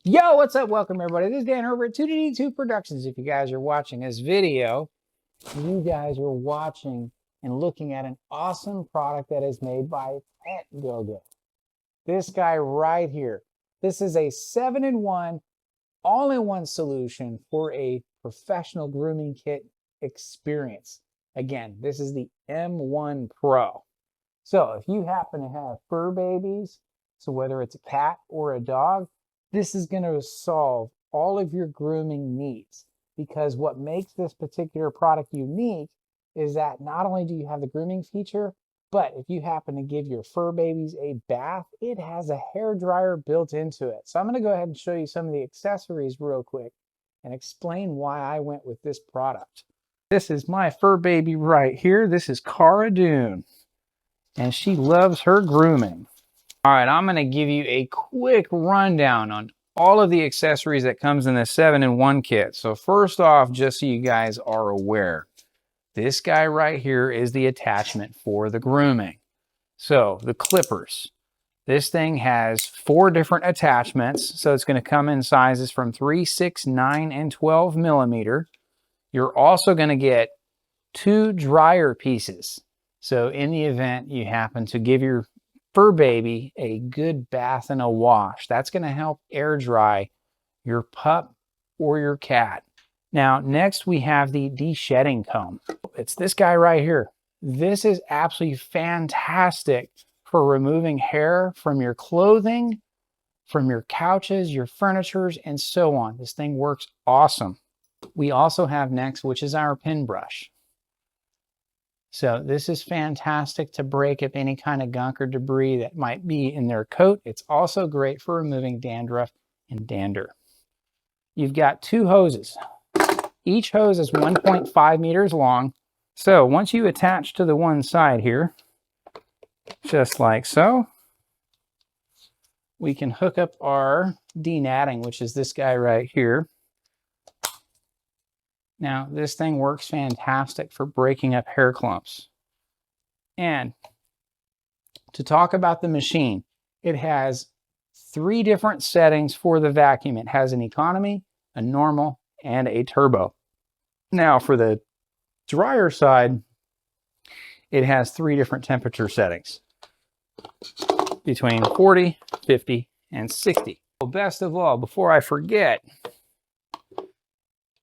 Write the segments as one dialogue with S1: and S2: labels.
S1: Yo, what's up? Welcome everybody. This is Dan over at 2D2 Productions. If you guys are watching this video, you guys are watching and looking at an awesome product that is made by PETGUGU. This guy right here. This is a 7-in-1, all-in-one solution for a professional grooming kit experience. Again, this is the M1 Pro. So if you happen to have fur babies, so whether it's a cat or a dog, this is going to solve all of your grooming needs, because what makes this particular product unique is that not only do you have the grooming feature, but if you happen to give your fur babies a bath, it has a hair dryer built into it. So I'm going to go ahead and show you some of the accessories real quick and explain why I went with this product. This is my fur baby right here. This is Cara Dune, and she loves her grooming. All right, I'm going to give you a quick rundown on all of the accessories that comes in the 7-in-1 kit. So first off, just so you guys are aware, this guy right here is the attachment for the grooming. So the clippers. This thing has 4 different attachments. So it's going to come in sizes from 3, 6, 9, and 12 millimeter. You're also going to get 2 dryer pieces. So in the event you happen to give your fur baby a good bath and a wash, that's going to help air dry your pup or your cat. Now next we have the de-shedding comb. It's this guy right here. This is absolutely fantastic for removing hair from your clothing, from your couches, your furnitures, and so on. This thing works awesome. We also have next, which is our pin brush. So this is fantastic to break up any kind of gunk or debris that might be in their coat. It's also great for removing dandruff and dander. You've got 2 hoses. Each hose is 1.5 meters long. So once you attach to the one side here, just like so, we can hook up our denatting, which is this guy right here. Now, this thing works fantastic for breaking up hair clumps. And to talk about the machine, it has 3 different settings for the vacuum. It has an economy, a normal, and a turbo. Now, for the dryer side, it has 3 different temperature settings between 40, 50, and 60. Well, best of all, before I forget,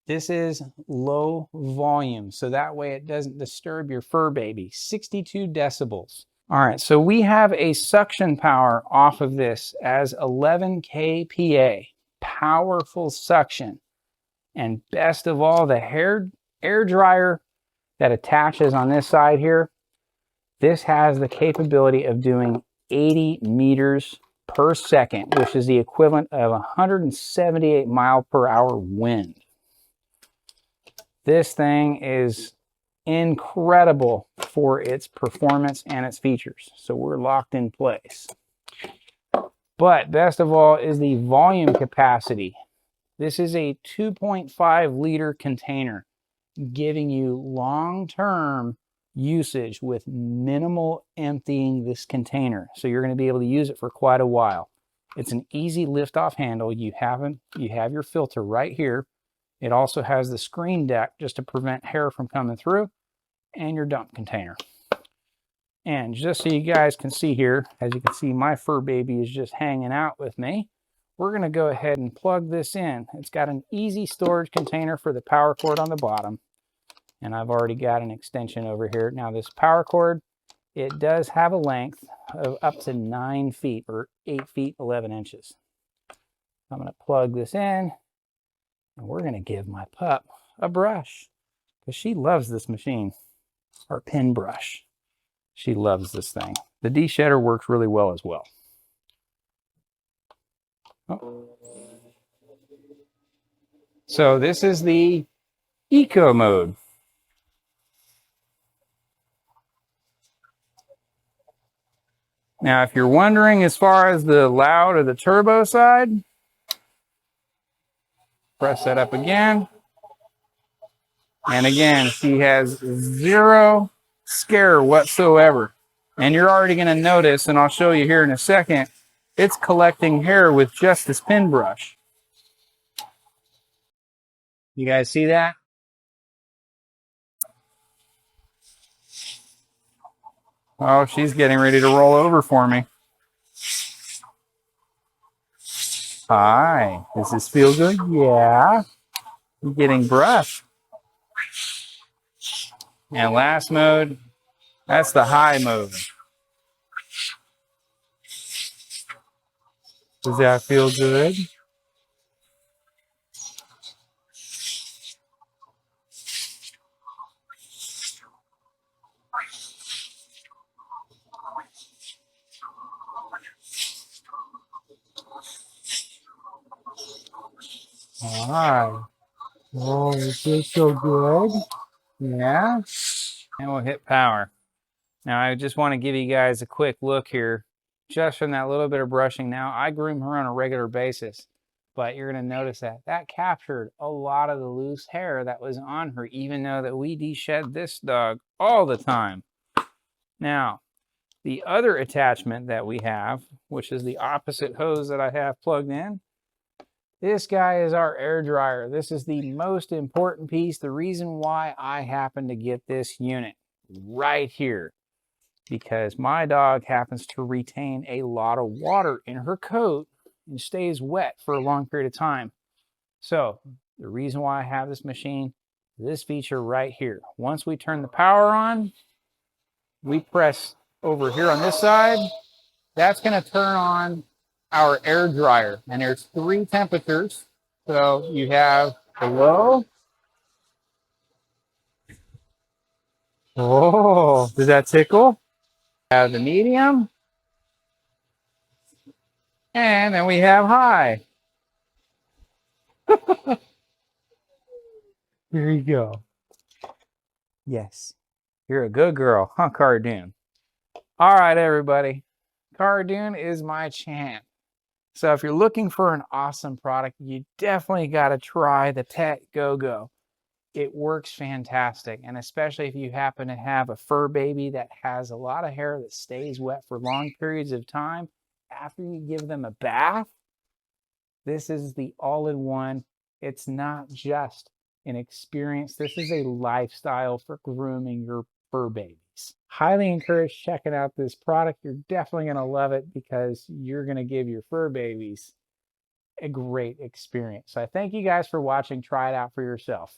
S1: this is low volume, so that way it doesn't disturb your fur baby. 62 decibels. All right, so we have a suction power off of this as 11 kPa. Powerful suction. And best of all, the air dryer that attaches on this side here, this has the capability of doing 80 meters per second, which is the equivalent of 178 mile per hour wind. This thing is incredible for its performance and its features. So we're locked in place. But best of all is the volume capacity. This is a 2.5 liter container, giving you long-term usage with minimal emptying this container. So you're going to be able to use it for quite a while. It's an easy lift-off handle. You have your filter right here. It also has the screen deck just to prevent hair from coming through, and your dump container. And just so you guys can see here, as you can see, my fur baby is just hanging out with me. We're going to go ahead and plug this in. It's got an easy storage container for the power cord on the bottom, and I've already got an extension over here. Now this power cord, it does have a length of up to 9 feet or 8 feet 11 inches. I'm going to plug this in. And we're going to give my pup a brush, because she loves this machine. Our pin brush. She loves this thing. The de-shedder works really well as well. Oh. So this is the eco mode. Now, if you're wondering as far as the loud or the turbo side, press that up again. And again, she has 0 scare whatsoever. And you're already going to notice, and I'll show you here in a second, it's collecting hair with just this pin brush. You guys see that? Oh, she's getting ready to roll over for me. Hi, does this feel good? Yeah. I'm getting brushed. And last mode, that's the high mode. Does that feel good? All right. Oh, it feels so good. Yeah. And we'll hit power. Now I just want to give you guys a quick look here, just from that little bit of brushing. Now I groom her on a regular basis, but you're going to notice that that captured a lot of the loose hair that was on her, even though that we de-shed this dog all the time. Now, the other attachment that we have, which is the opposite hose that I have plugged in, this guy is our air dryer. This is the most important piece, the reason why I happen to get this unit right here, because my dog happens to retain a lot of water in her coat and stays wet for a long period of time. So the reason why I have this machine, this feature right here. Once we turn the power on, we press over here on this side. That's going to turn on our air dryer. And there's 3 temperatures. So you have the low. Oh, does that tickle? Have the medium. And then we have high. Here you go. Yes. You're a good girl, huh, Cardoon? All right, everybody. Cardoon is my champ. So if you're looking for an awesome product, you definitely got to try the PETGUGU. It works fantastic. And especially if you happen to have a fur baby that has a lot of hair that stays wet for long periods of time, after you give them a bath, this is the all-in-one. It's not just an experience. This is a lifestyle for grooming your fur babies. Highly encourage checking out this product. You're definitely going to love it because you're going to give your fur babies a great experience. So I thank you guys for watching. Try it out for yourself.